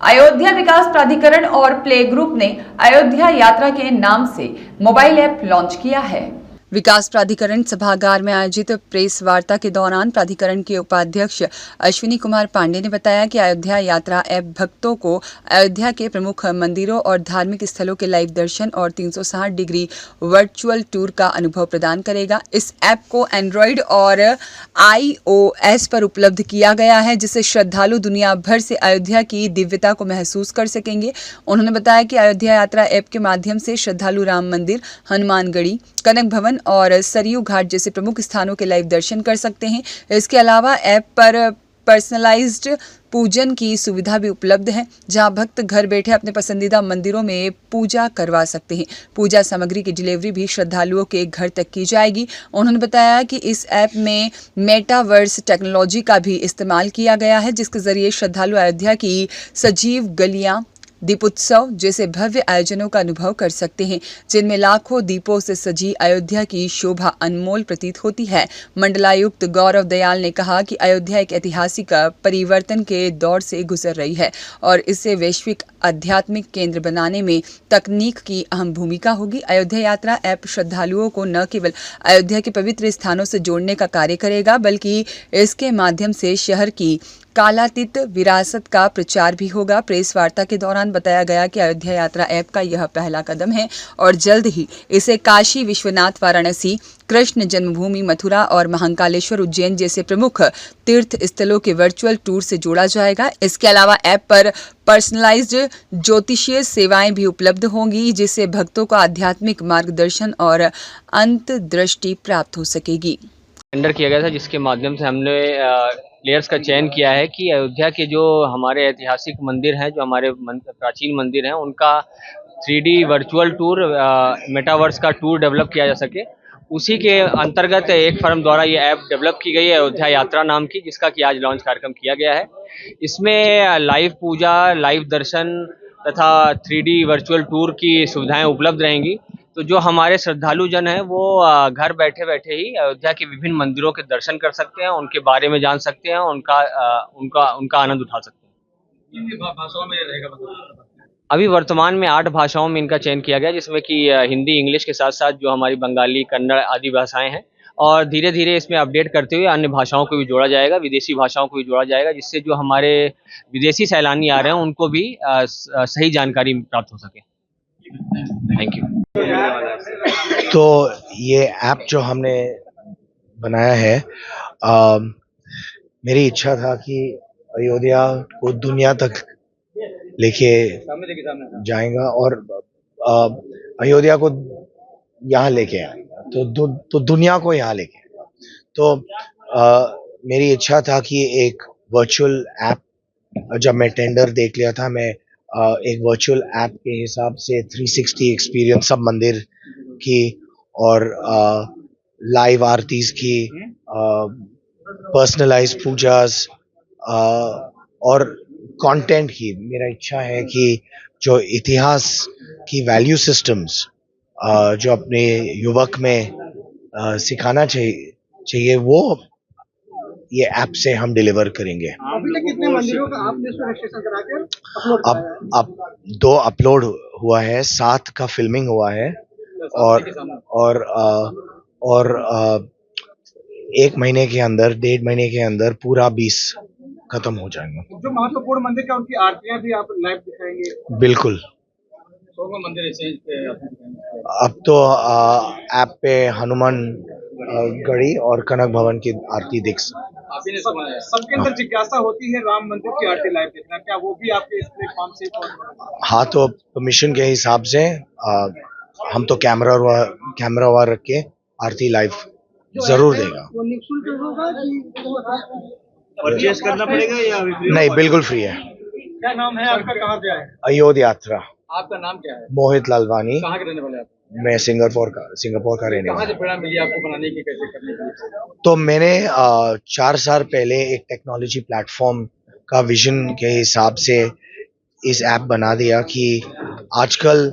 अयोध्या विकास प्राधिकरण और play group ने अयोध्या यात्रा के नाम से मोबाइल ऐप लॉन्च किया है। विकास प्राधिकरण सभागार में आयोजित प्रेस वार्ता के दौरान प्राधिकरण के उपाध्यक्ष अश्विनी कुमार पांडे ने बताया कि अयोध्या यात्रा ऐप भक्तों को अयोध्या के प्रमुख मंदिरों और धार्मिक स्थलों के लाइव दर्शन और 360 डिग्री वर्चुअल टूर का अनुभव प्रदान करेगा। इस ऐप को एंड्रॉइड और iOS पर उपलब्ध किया गया है, जिससे श्रद्धालु दुनिया भर से अयोध्या की दिव्यता को महसूस कर सकेंगे। उन्होंने बताया कि अयोध्या यात्रा ऐप के माध्यम से श्रद्धालु राम मंदिर, हनुमानगढ़ी, कनक भवन और सरयू घाट जैसे प्रमुख स्थानों के लाइव दर्शन कर सकते हैं। इसके अलावा ऐप पर पर्सनलाइज्ड पूजन की सुविधा भी उपलब्ध है, जहां भक्त घर बैठे अपने पसंदीदा मंदिरों में पूजा करवा सकते हैं। पूजा सामग्री की डिलीवरी भी श्रद्धालुओं के घर तक की जाएगी। उन्होंने बताया कि इस ऐप में मेटावर्स टेक्नोलॉजी का भी इस्तेमाल किया गया है, जिसके जरिए श्रद्धालु अयोध्या की सजीव गलियां, दीपोत्सव जैसे भव्य आयोजनों का अनुभव कर सकते हैं, जिनमें लाखों दीपों से सजी अयोध्या की शोभा अनमोल प्रतीत होती है। मंडलायुक्त गौरव दयाल ने कहा कि अयोध्या एक ऐतिहासिक परिवर्तन के दौर से गुजर रही है और इसे वैश्विक आध्यात्मिक केंद्र बनाने में तकनीक की अहम भूमिका होगी। अयोध्या यात्रा ऐप श्रद्धालुओं को न केवल अयोध्या के पवित्र स्थानों से जोड़ने का कार्य करेगा, बल्कि इसके माध्यम से शहर की कालातीत विरासत का प्रचार भी होगा। प्रेस वार्ता के दौरान बताया गया कि अयोध्या यात्रा ऐप का यह पहला कदम है और जल्द ही इसे काशी विश्वनाथ, वाराणसी, कृष्ण जन्मभूमि, मथुरा और महाकालेश्वर, उज्जैन जैसे प्रमुख तीर्थ स्थलों के वर्चुअल टूर से जोड़ा जाएगा। इसके अलावा ऐप पर पर्सनलाइज्ड ज्योतिषीय सेवाएं भी उपलब्ध होंगी, जिससे भक्तों को आध्यात्मिक मार्गदर्शन और अंतर्दृष्टि प्राप्त हो सकेगी। टेंडर किया गया था, जिसके माध्यम से हमने प्लेयर्स का चयन किया है कि अयोध्या के जो हमारे ऐतिहासिक मंदिर हैं, जो हमारे प्राचीन मंदिर हैं, उनका 3D वर्चुअल टूर, मेटावर्स का टूर डेवलप किया जा सके। उसी के अंतर्गत एक फर्म द्वारा ये ऐप डेवलप की गई है, अयोध्या यात्रा नाम की, जिसका कि आज लॉन्च कार्यक्रम किया गया है। इसमें लाइव पूजा, लाइव दर्शन तथा 3D वर्चुअल टूर की सुविधाएं उपलब्ध रहेंगी। तो जो हमारे श्रद्धालु जन हैं वो घर बैठे बैठे ही अयोध्या के विभिन्न मंदिरों के दर्शन कर सकते हैं, उनके बारे में जान सकते हैं, उनका आनंद उठा सकते हैं। कितनी भाषाओं में रहेगा? अभी वर्तमान में 8 भाषाओं में इनका चयन किया गया, जिसमें कि हिंदी, इंग्लिश के साथ साथ जो हमारी बंगाली, कन्नड़ आदि भाषाएं हैं, और धीरे धीरे इसमें अपडेट करते हुए अन्य भाषाओं को भी जोड़ा जाएगा, विदेशी भाषाओं को भी जोड़ा जाएगा, जिससे जो हमारे विदेशी सैलानी आ रहे हैं उनको भी सही जानकारी प्राप्त हो सके। Thank you. तो ये ऐप जो हमने बनाया है, मेरी इच्छा था कि अयोध्या को दुनिया तक लेके जाएगा और अयोध्या को यहाँ लेके आएगा, तो दुनिया को यहाँ लेके आएगा। तो मेरी इच्छा था कि एक वर्चुअल ऐप, जब मैं टेंडर देख लिया था, मैं एक वर्चुअल ऐप के हिसाब से 360 एक्सपीरियंस सब मंदिर की और लाइव आरतीज की, पर्सनलाइज पूजास और कंटेंट की। मेरा इच्छा है कि जो इतिहास की वैल्यू सिस्टम्स जो अपने युवक में सिखाना चाहिए वो ये ऐप से हम डिलीवर करेंगे। अभी तक कितने मंदिरों का आपने रजिस्ट्रेशन करा के अब 2 अपलोड हुआ है, 7 का फिल्मिंग हुआ है और 1 महीने के अंदर, 1.5 महीने के अंदर पूरा 20 खत्म हो जाएगा। जो महत्वपूर्ण मंदिर का उनकी आरतियां भी आप लाइव दिखाएंगे? बिल्कुल। मंदिर अब तो ऐप पे हनुमान गढ़ी और कनक भवन की आरती देख सकते। सबके अंदर जिज्ञासा होती है राम मंदिर की आरती लाइव देखना, क्या वो भी आपके इस प्लेटफॉर्म से? हाँ, तो परमिशन के हिसाब से हम तो कैमरा वहाँ रख के आरती लाइव जरूर देगा। वो निःशुल्क होगा कि परचेस करना पड़ेगा या? नहीं, बिल्कुल फ्री है। क्या नाम है आपका, कहाँ से आए? अयोध्या यात्रा। आपका नाम क्या है? मोहित लालवानी। कहाँ के रहने वाले आप? मैं सिंगापुर का रहने वाला। कहाँ से प्रेरणा मिली आपको बनाने की, कैसे करने की? तो मैंने 4 साल पहले एक टेक्नोलॉजी प्लेटफॉर्म का विजन के हिसाब से इस ऐप बना दिया कि आजकल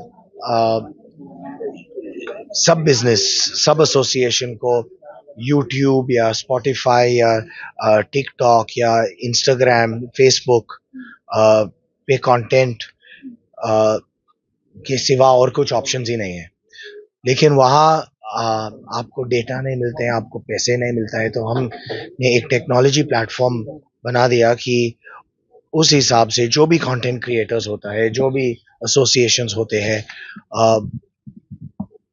सब बिजनेस, सब एसोसिएशन को यूट्यूब या स्पॉटिफाई या टिकटॉक या इंस्टाग्राम, फेसबुक पे कंटेंट के सिवा और कुछ ऑप्शंस ही नहीं है। लेकिन वहाँ आपको डेटा नहीं मिलते हैं, आपको पैसे नहीं मिलता है, तो हमने एक टेक्नोलॉजी प्लेटफॉर्म बना दिया कि उस हिसाब से जो भी कंटेंट क्रिएटर्स होता है, जो भी एसोसिएशंस होते हैं,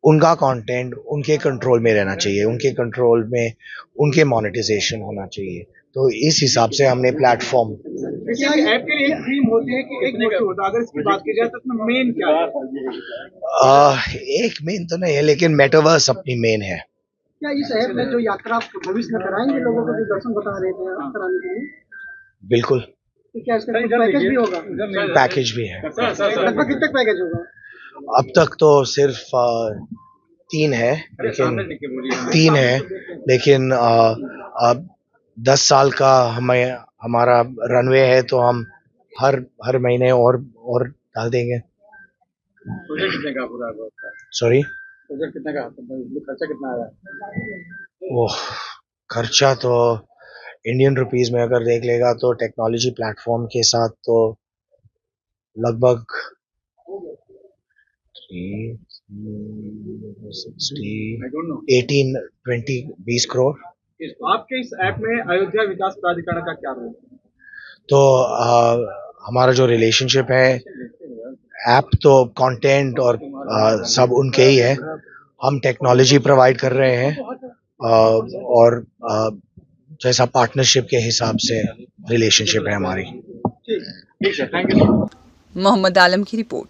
उनका कंटेंट उनके कंट्रोल में रहना चाहिए, उनके कंट्रोल में उनके मोनेटाइजेशन होना चाहिए। तो इस हिसाब से हमने प्लेटफॉर्म देखिए ऐप के लिए एक थीम होती है कि एक मोटिव होता है, अगर इसकी बात की जाए तो इसमें मेन क्या है? एक मेन तो नहीं है, लेकिन मेटावर्स अपनी मेन है। क्या इस ऐप में जो यात्रा आप भविष्य में कराएंगे लोगों को, जो दर्शन बता रहे थे आप कराने के लिए, बिल्कुल, तो क्या इसका कुछ पैकेज भी होगा? पैकेज भी है। लगभग कितने तक पैकेज होगा? अब तक तो सिर्फ 3 है, लेकिन अब 10 साल का हमारा रनवे है, तो हम हर महीने और डाल देंगे। प्रोजेक्ट कितने का पूरा होगा? सॉरी, प्रोजेक्ट कितने का खर्चा कितना आया? वो खर्चा तो इंडियन रुपीस में अगर देख लेगा तो टेक्नोलॉजी प्लेटफॉर्म के साथ तो लगभग 20 करोड़। आपके इस ऐप में अयोध्या विकास प्राधिकरण का क्या रोल है? तो हमारा जो रिलेशनशिप है, ऐप तो कंटेंट और सब उनके ही है, हम टेक्नोलॉजी प्रोवाइड कर रहे हैं और जैसा पार्टनरशिप के हिसाब से रिलेशनशिप है हमारी। ठीक है, थैंक यू। मोहम्मद आलम की रिपोर्ट।